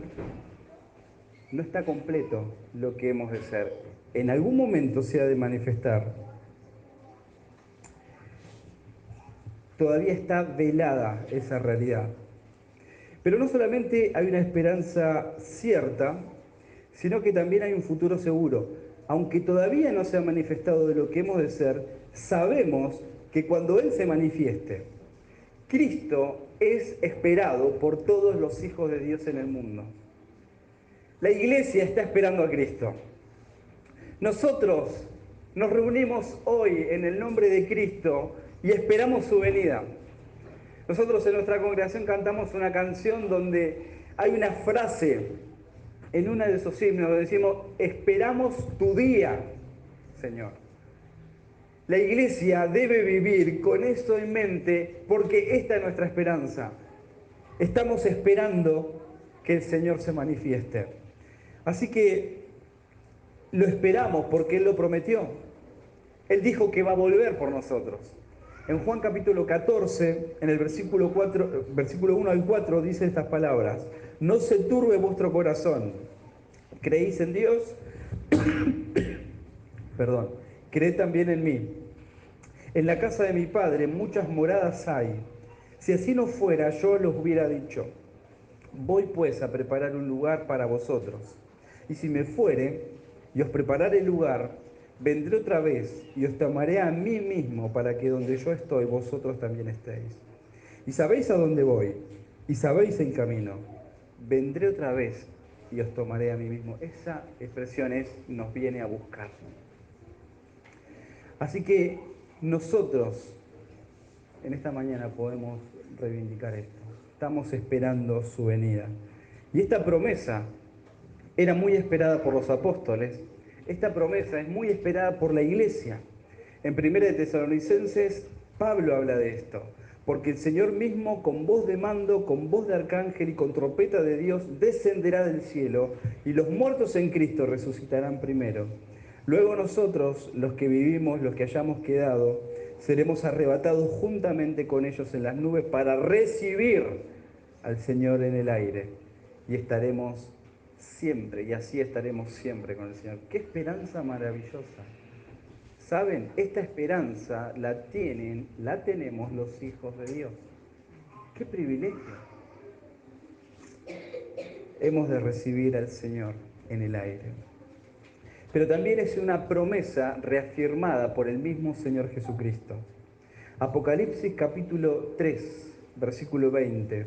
no está completo lo que hemos de ser. En algún momento se ha de manifestar. Todavía está velada esa realidad. Pero no solamente hay una esperanza cierta, sino que también hay un futuro seguro. Aunque todavía no se ha manifestado de lo que hemos de ser, sabemos que cuando Él se manifieste, Cristo es esperado por todos los hijos de Dios en el mundo. La iglesia está esperando a Cristo. Nosotros nos reunimos hoy en el nombre de Cristo y esperamos su venida. Nosotros en nuestra congregación cantamos una canción donde hay una frase en uno de esos himnos donde decimos, esperamos tu día, Señor. La iglesia debe vivir con esto en mente porque esta es nuestra esperanza. Estamos esperando que el Señor se manifieste. Así que lo esperamos porque Él lo prometió. Él dijo que va a volver por nosotros. En Juan capítulo 14, en el versículo 1 al 4, dice estas palabras. No se turbe vuestro corazón. ¿Creéis en Dios? Perdón. Creed también en mí. En la casa de mi Padre muchas moradas hay. Si así no fuera, yo los hubiera dicho. Voy pues a preparar un lugar para vosotros. Y si me fuere y os prepararé el lugar, vendré otra vez y os tomaré a mí mismo para que donde yo estoy, vosotros también estéis. Y sabéis a dónde voy, y sabéis el camino. Vendré otra vez y os tomaré a mí mismo. Esa expresión nos viene a buscar. Así que nosotros en esta mañana podemos reivindicar esto. Estamos esperando su venida. Y esta promesa era muy esperada por los apóstoles. Esta promesa es muy esperada por la iglesia. En 1 de Tesalonicenses, Pablo habla de esto. Porque el Señor mismo, con voz de mando, con voz de arcángel y con trompeta de Dios, descenderá del cielo, y los muertos en Cristo resucitarán primero. Luego nosotros, los que vivimos, los que hayamos quedado, seremos arrebatados juntamente con ellos en las nubes para recibir al Señor en el aire. Y estaremos siempre, y así estaremos siempre con el Señor. ¡Qué esperanza maravillosa! ¿Saben? Esta esperanza la tenemos los hijos de Dios. ¡Qué privilegio! Hemos de recibir al Señor en el aire. Pero también es una promesa reafirmada por el mismo Señor Jesucristo. Apocalipsis capítulo 3, versículo 20.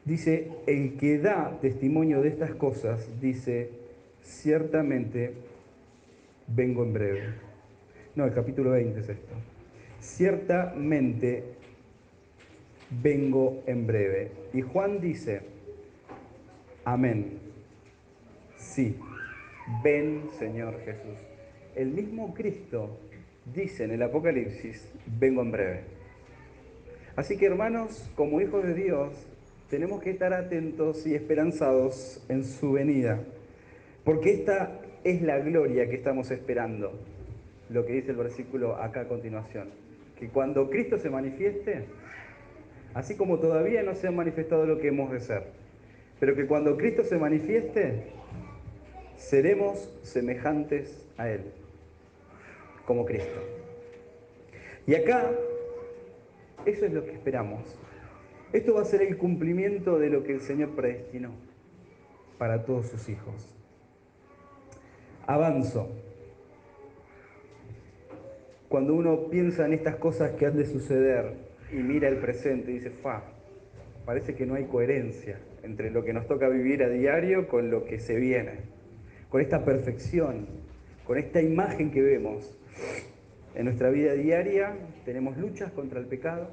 Dice, el que da testimonio de estas cosas, dice, ciertamente vengo en breve. No, el capítulo 20 es esto. Ciertamente vengo en breve. Y Juan dice, amén. Sí, ven Señor Jesús. El mismo Cristo dice en el Apocalipsis, vengo en breve. Así que hermanos, como hijos de Dios, tenemos que estar atentos y esperanzados en su venida. Porque esta es la gloria que estamos esperando. Lo que dice el versículo acá a continuación. Que cuando Cristo se manifieste, así como todavía no se ha manifestado lo que hemos de ser, pero que cuando Cristo se manifieste, seremos semejantes a Él, como Cristo. Y acá, eso es lo que esperamos. Esto va a ser el cumplimiento de lo que el Señor predestinó para todos sus hijos. Avanzo. Cuando uno piensa en estas cosas que han de suceder y mira el presente y dice, parece que no hay coherencia entre lo que nos toca vivir a diario con lo que se viene. Con esta perfección, con esta imagen que vemos en nuestra vida diaria, tenemos luchas contra el pecado,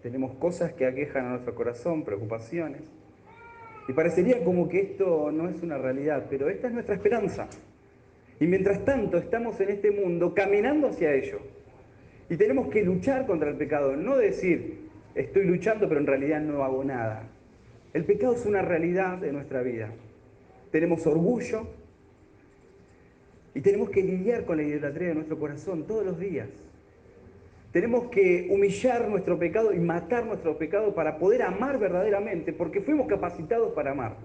tenemos cosas que aquejan a nuestro corazón, preocupaciones, y parecería como que esto no es una realidad, pero esta es nuestra esperanza. Y mientras tanto estamos en este mundo caminando hacia ello, y tenemos que luchar contra el pecado, no decir, estoy luchando pero en realidad no hago nada. El pecado es una realidad de nuestra vida. tenemos orgullo y tenemos que lidiar con la idolatría de nuestro corazón todos los días. Tenemos que humillar nuestro pecado y matar nuestro pecado para poder amar verdaderamente, porque fuimos capacitados para amar.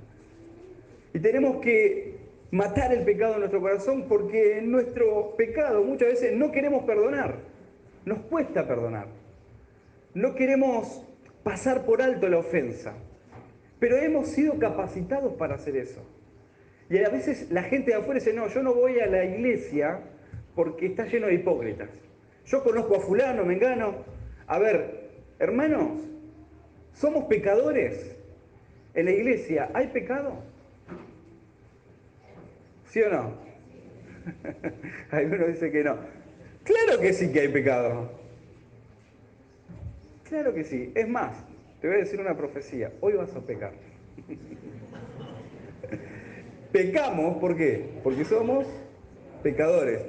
Y tenemos que matar el pecado en nuestro corazón porque en nuestro pecado muchas veces no queremos perdonar. Nos cuesta perdonar. No queremos pasar por alto la ofensa. Pero hemos sido capacitados para hacer eso. Y a veces la gente de afuera dice, no, yo no voy a la iglesia porque está lleno de hipócritas. Yo conozco a fulano, mengano. A ver, hermanos, ¿somos pecadores? ¿En la iglesia hay pecado? ¿Sí o no? Algunos dicen que no. Claro que sí que hay pecado. Claro que sí. Es más, te voy a decir una profecía. Hoy vas a pecar. Pecamos, ¿por qué? Porque somos pecadores.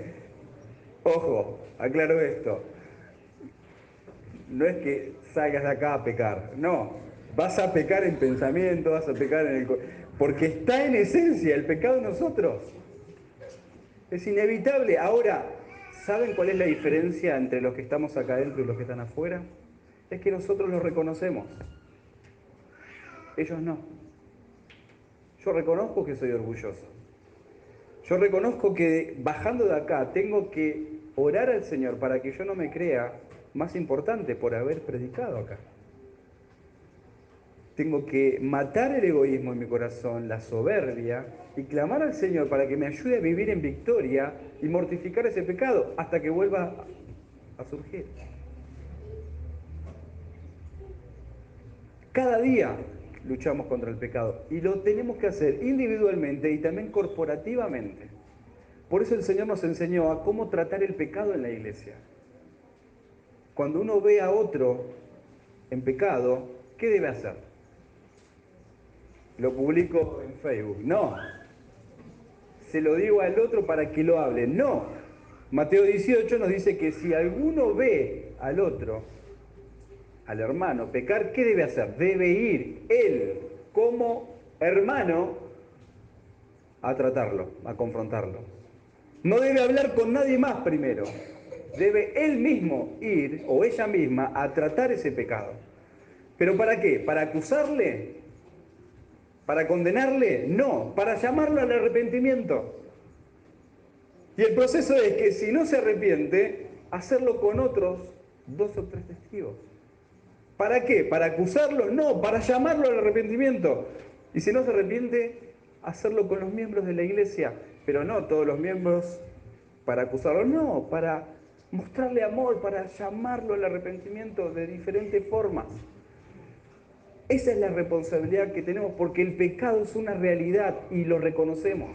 Ojo, aclaro esto. No es que salgas de acá a pecar. No. Vas a pecar en pensamiento, vas a pecar en el... Porque está en esencia el pecado en nosotros. Es inevitable. Ahora, ¿saben cuál es la diferencia entre los que estamos acá adentro y los que están afuera? Es que nosotros los reconocemos. Ellos no. Yo reconozco que soy orgulloso. Yo reconozco que bajando de acá tengo que orar al Señor para que yo no me crea más importante por haber predicado acá. Tengo que matar el egoísmo en mi corazón, la soberbia, y clamar al Señor para que me ayude a vivir en victoria y mortificar ese pecado hasta que vuelva a surgir. Cada día luchamos contra el pecado y lo tenemos que hacer individualmente y también corporativamente. Por eso el Señor nos enseñó a cómo tratar el pecado en la iglesia. Cuando uno ve a otro en pecado, ¿qué debe hacer? ¿Lo publico en Facebook? No. ¿Se lo digo al otro para que lo hable? No. Mateo 18 nos dice que si alguno ve al otro, al hermano, pecar, ¿qué debe hacer? Debe ir él como hermano a tratarlo, a confrontarlo. No debe hablar con nadie más primero. Debe él mismo ir, o ella misma, a tratar ese pecado. ¿Pero para qué? ¿Para acusarle? ¿Para condenarle? No, para llamarlo al arrepentimiento. Y el proceso es que si no se arrepiente, hacerlo con otros 2 o 3 testigos. ¿Para qué? ¿Para acusarlo? No, para llamarlo al arrepentimiento. Y si no se arrepiente, hacerlo con los miembros de la iglesia. Pero no todos los miembros para acusarlo, no, para mostrarle amor, para llamarlo al arrepentimiento de diferentes formas. Esa es la responsabilidad que tenemos porque el pecado es una realidad y lo reconocemos.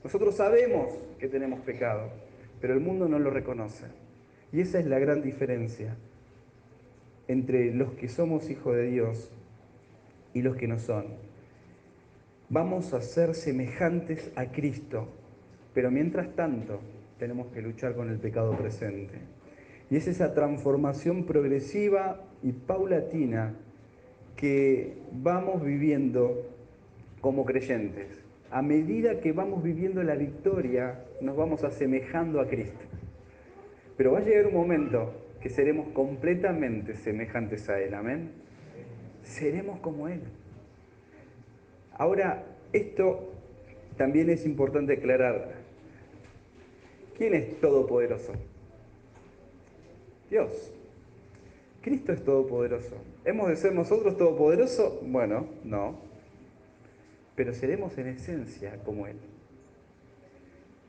Nosotros sabemos que tenemos pecado, pero el mundo no lo reconoce. Y esa es la gran diferencia entre los que somos hijos de Dios y los que no son. Vamos a ser semejantes a Cristo, pero mientras tanto tenemos que luchar con el pecado presente. Y es esa transformación progresiva y paulatina que vamos viviendo como creyentes. A medida que vamos viviendo la victoria, nos vamos asemejando a Cristo. Pero va a llegar un momento que seremos completamente semejantes a Él, ¿amén? Seremos como Él. Ahora, esto también es importante aclarar. ¿Quién es todopoderoso? Dios. Cristo es todopoderoso. ¿Hemos de ser nosotros todopoderosos? Bueno, no. Pero seremos en esencia como Él.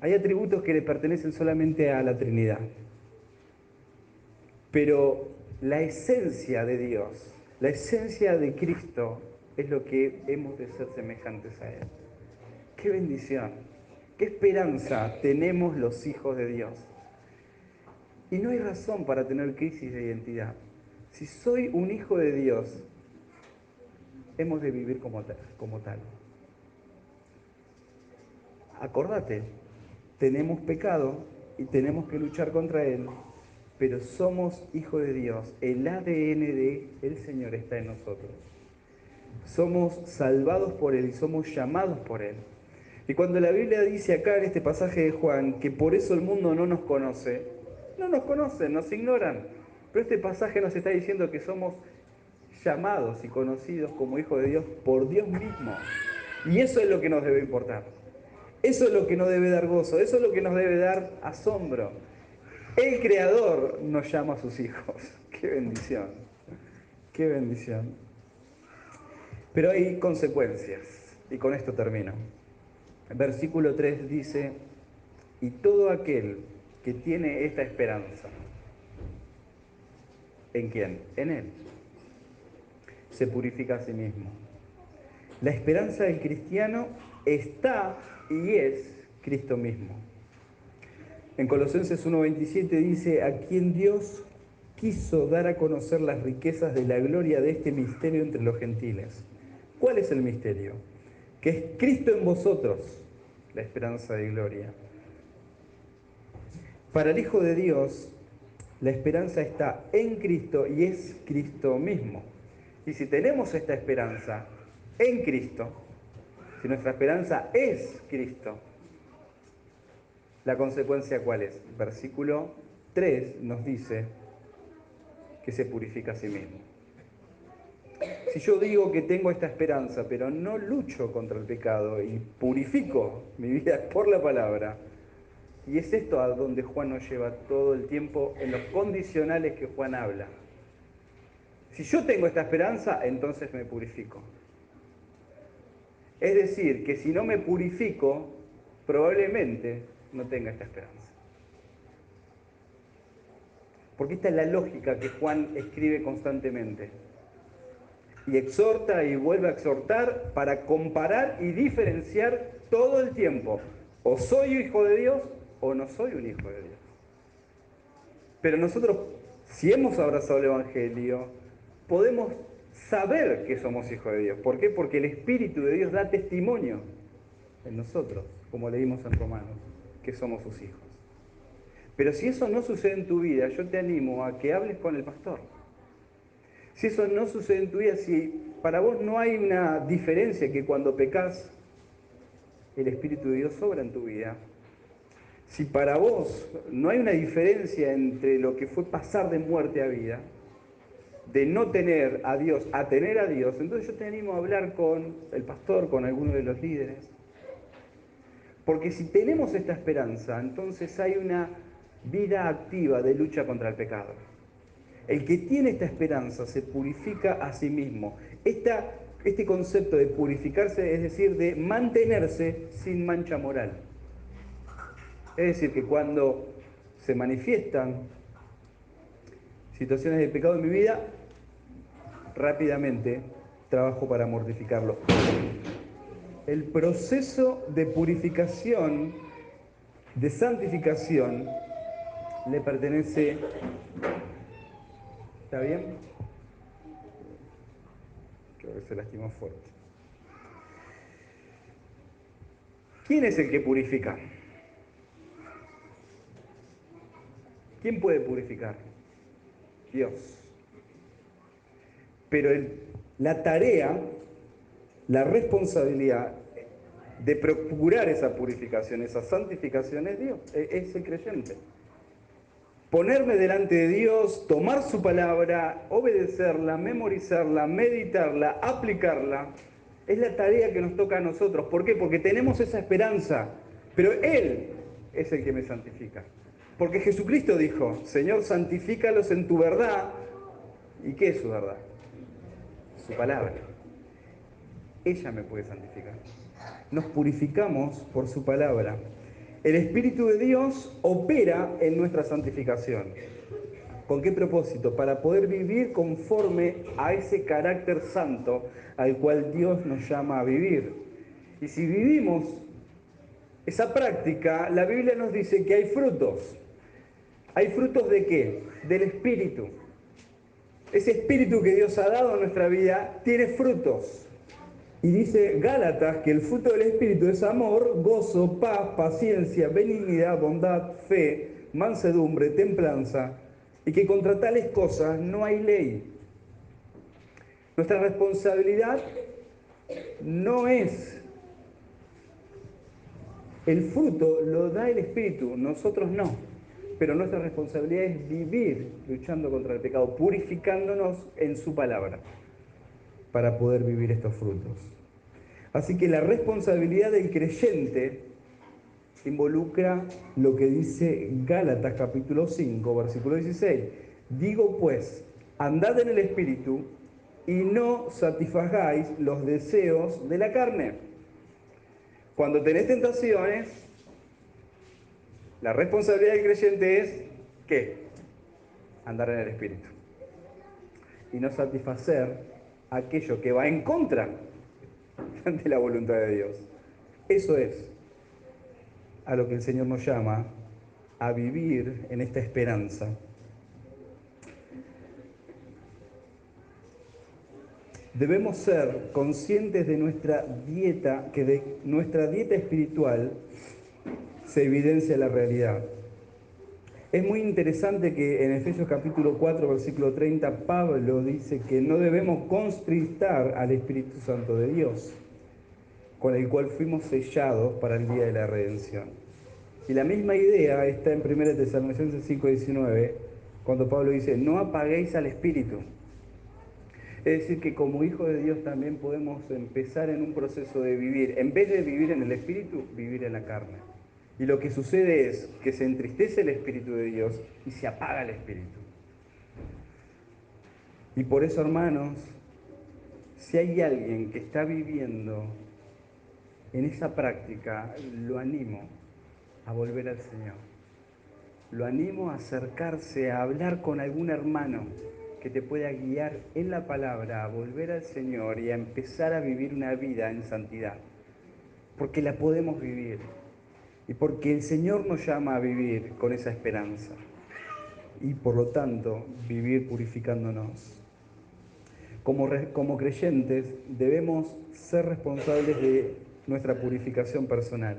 Hay atributos que le pertenecen solamente a la Trinidad. Pero la esencia de Dios, la esencia de Cristo, es lo que hemos de ser semejantes a Él. ¡Qué bendición! ¡Qué esperanza tenemos los hijos de Dios! Y no hay razón para tener crisis de identidad. Si soy un hijo de Dios, hemos de vivir como tal. Acordate, tenemos pecado y tenemos que luchar contra él, pero somos hijos de Dios. El ADN del Señor está en nosotros. Somos salvados por Él y somos llamados por Él. Y cuando la Biblia dice acá en este pasaje de Juan que por eso el mundo no nos conoce, no nos conocen, nos ignoran. Pero este pasaje nos está diciendo que somos llamados y conocidos como hijos de Dios por Dios mismo. Y eso es lo que nos debe importar. Eso es lo que nos debe dar gozo, eso es lo que nos debe dar asombro. El Creador nos llama a sus hijos. ¡Qué bendición! ¡Qué bendición! Pero hay consecuencias, y con esto termino. El versículo 3 dice, y todo aquel que tiene esta esperanza, ¿en quién? En Él, se purifica a sí mismo. La esperanza del cristiano está y es Cristo mismo. En Colosenses 1:27 dice, a quien Dios quiso dar a conocer las riquezas de la gloria de este misterio entre los gentiles. ¿Cuál es el misterio? Que es Cristo en vosotros, la esperanza de gloria. Para el Hijo de Dios, la esperanza está en Cristo y es Cristo mismo. Y si tenemos esta esperanza en Cristo, si nuestra esperanza es Cristo, ¿la consecuencia cuál es? Versículo 3 nos dice que se purifica a sí mismo. Si yo digo que tengo esta esperanza, pero no lucho contra el pecado y purifico mi vida por la palabra, y es esto a donde Juan nos lleva todo el tiempo en los condicionales que Juan habla. Si yo tengo esta esperanza, entonces me purifico. Es decir, que si no me purifico, probablemente no tenga esta esperanza. Porque esta es la lógica que Juan escribe constantemente. Y exhorta y vuelve a exhortar para comparar y diferenciar todo el tiempo. O soy hijo de Dios o no soy un hijo de Dios. Pero nosotros, si hemos abrazado el Evangelio, podemos saber que somos hijos de Dios. ¿Por qué? Porque el Espíritu de Dios da testimonio en nosotros, como leímos en Romanos, que somos sus hijos. Pero si eso no sucede en tu vida, yo te animo a que hables con el pastor. Si eso no sucede en tu vida, si para vos no hay una diferencia que cuando pecas, el Espíritu de Dios obra en tu vida, si para vos no hay una diferencia entre lo que fue pasar de muerte a vida, de no tener a Dios a tener a Dios, entonces yo te animo a hablar con el pastor, con alguno de los líderes. Porque si tenemos esta esperanza, entonces hay una vida activa de lucha contra el pecado. El que tiene esta esperanza se purifica a sí mismo. Este concepto de purificarse es decir, de mantenerse sin mancha moral. Es decir, que cuando se manifiestan situaciones de pecado en mi vida, rápidamente trabajo para mortificarlo. El proceso de purificación, de santificación, le pertenece... ¿Está bien? Creo que se lastimó fuerte. ¿Quién es el que purifica? ¿Quién puede purificar? Dios. Pero la tarea, la responsabilidad de procurar esa purificación, esa santificación es Dios, es el creyente. Ponerme delante de Dios, tomar su palabra, obedecerla, memorizarla, meditarla, aplicarla, es la tarea que nos toca a nosotros. ¿Por qué? Porque tenemos esa esperanza, pero Él es el que me santifica. Porque Jesucristo dijo, Señor, santifícalos en tu verdad. ¿Y qué es su verdad? Su palabra. Ella me puede santificar. Nos purificamos por su palabra. El Espíritu de Dios opera en nuestra santificación. ¿Con qué propósito? Para poder vivir conforme a ese carácter santo al cual Dios nos llama a vivir. Y si vivimos esa práctica, la Biblia nos dice que hay frutos. ¿Hay frutos de qué? Del Espíritu. Ese Espíritu que Dios ha dado a nuestra vida tiene frutos. Y dice Gálatas que el fruto del Espíritu es amor, gozo, paz, paciencia, benignidad, bondad, fe, mansedumbre, templanza, y que contra tales cosas no hay ley. Nuestra responsabilidad no es El fruto lo da el Espíritu, nosotros no. Pero nuestra responsabilidad es vivir luchando contra el pecado, purificándonos en su palabra para poder vivir estos frutos. Así que la responsabilidad del creyente involucra lo que dice Gálatas capítulo 5, versículo 16. Digo pues, andad en el Espíritu y no satisfagáis los deseos de la carne. Cuando tenés tentaciones, la responsabilidad del creyente es, ¿qué? Andar en el Espíritu. Y no satisfacer aquello que va en contra de la voluntad de Dios. Eso es a lo que el Señor nos llama a vivir en esta esperanza. Debemos ser conscientes de nuestra dieta, que de nuestra dieta espiritual se evidencia la realidad. Es muy interesante que en Efesios capítulo 4, versículo 30, Pablo dice que no debemos constristar al Espíritu Santo de Dios, con el cual fuimos sellados para el día de la redención. Y la misma idea está en 1 Tesalonicenses 5:19, cuando Pablo dice, no apaguéis al Espíritu. Es decir, que como hijos de Dios también podemos empezar en un proceso de vivir, en vez de vivir en el Espíritu, vivir en la carne. Y lo que sucede es que se entristece el Espíritu de Dios y se apaga el Espíritu. Y por eso, hermanos, si hay alguien que está viviendo en esa práctica, lo animo a volver al Señor. Lo animo a acercarse, a hablar con algún hermano que te pueda guiar en la palabra, a volver al Señor y a empezar a vivir una vida en santidad. Porque la podemos vivir. Y porque el Señor nos llama a vivir con esa esperanza. Y por lo tanto, vivir purificándonos. Como creyentes debemos ser responsables de nuestra purificación personal.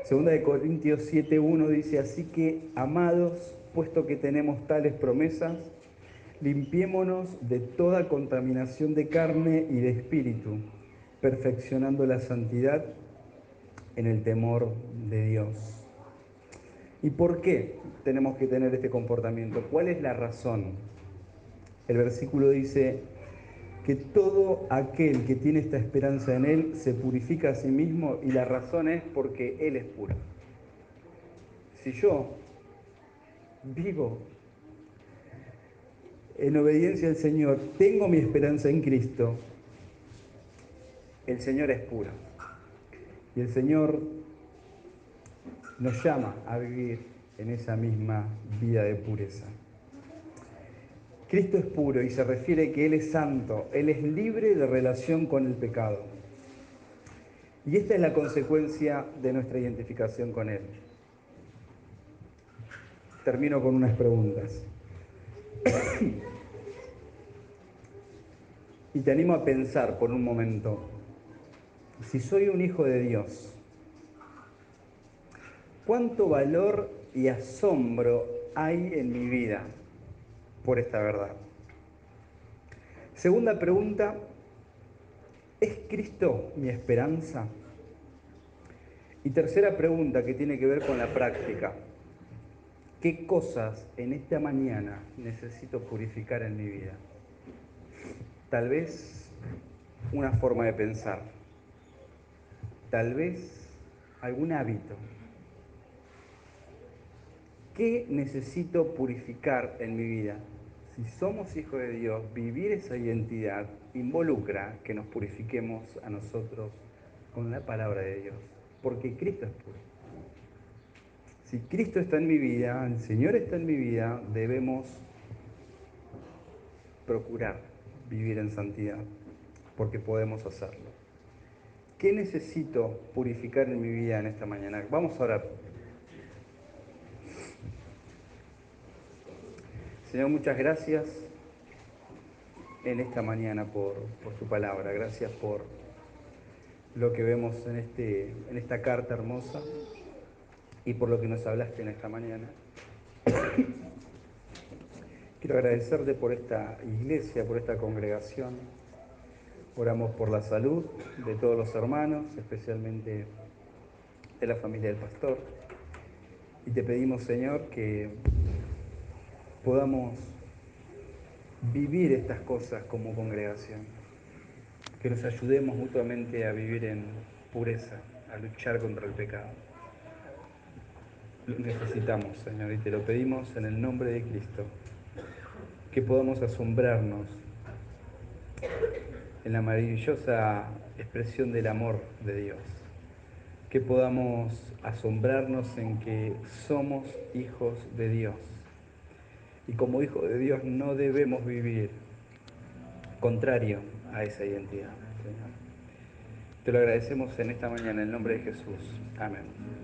Segunda de Corintios 7:1 dice, así que, amados, puesto que tenemos tales promesas, limpiémonos de toda contaminación de carne y de espíritu, perfeccionando la santidad en el temor de Dios. ¿Y por qué tenemos que tener este comportamiento? ¿Cuál es la razón? El versículo dice que todo aquel que tiene esta esperanza en Él se purifica a sí mismo y la razón es porque Él es puro. Si yo vivo en obediencia al Señor, tengo mi esperanza en Cristo, el Señor es puro. Y el Señor nos llama a vivir en esa misma vida de pureza. Cristo es puro y se refiere que Él es santo, Él es libre de relación con el pecado. Y esta es la consecuencia de nuestra identificación con Él. Termino con unas preguntas. Y te animo a pensar por un momento, si soy un hijo de Dios, ¿cuánto valor y asombro hay en mi vida por esta verdad? Segunda pregunta, ¿es Cristo mi esperanza? Y tercera pregunta que tiene que ver con la práctica. ¿Qué cosas en esta mañana necesito purificar en mi vida? Tal vez una forma de pensar, tal vez algún hábito. ¿Qué necesito purificar en mi vida? Si somos hijos de Dios, vivir esa identidad involucra que nos purifiquemos a nosotros con la palabra de Dios, porque Cristo es puro. Si Cristo está en mi vida, el Señor está en mi vida, debemos procurar vivir en santidad, porque podemos hacerlo. ¿Qué necesito purificar en mi vida en esta mañana? Vamos a orar. Señor, muchas gracias en esta mañana por tu palabra. Gracias por lo que vemos en esta carta hermosa y por lo que nos hablaste en esta mañana. Quiero agradecerte por esta iglesia, por esta congregación. Oramos por la salud de todos los hermanos, especialmente de la familia del pastor. Y te pedimos, Señor, que podamos vivir estas cosas como congregación, que nos ayudemos mutuamente a vivir en pureza, a luchar contra el pecado. Lo necesitamos, Señor, y te lo pedimos en el nombre de Cristo, que podamos asombrarnos en la maravillosa expresión del amor de Dios, que podamos asombrarnos en que somos hijos de Dios. Y como hijos de Dios no debemos vivir contrario a esa identidad, Señor. Te lo agradecemos en esta mañana en el nombre de Jesús. Amén.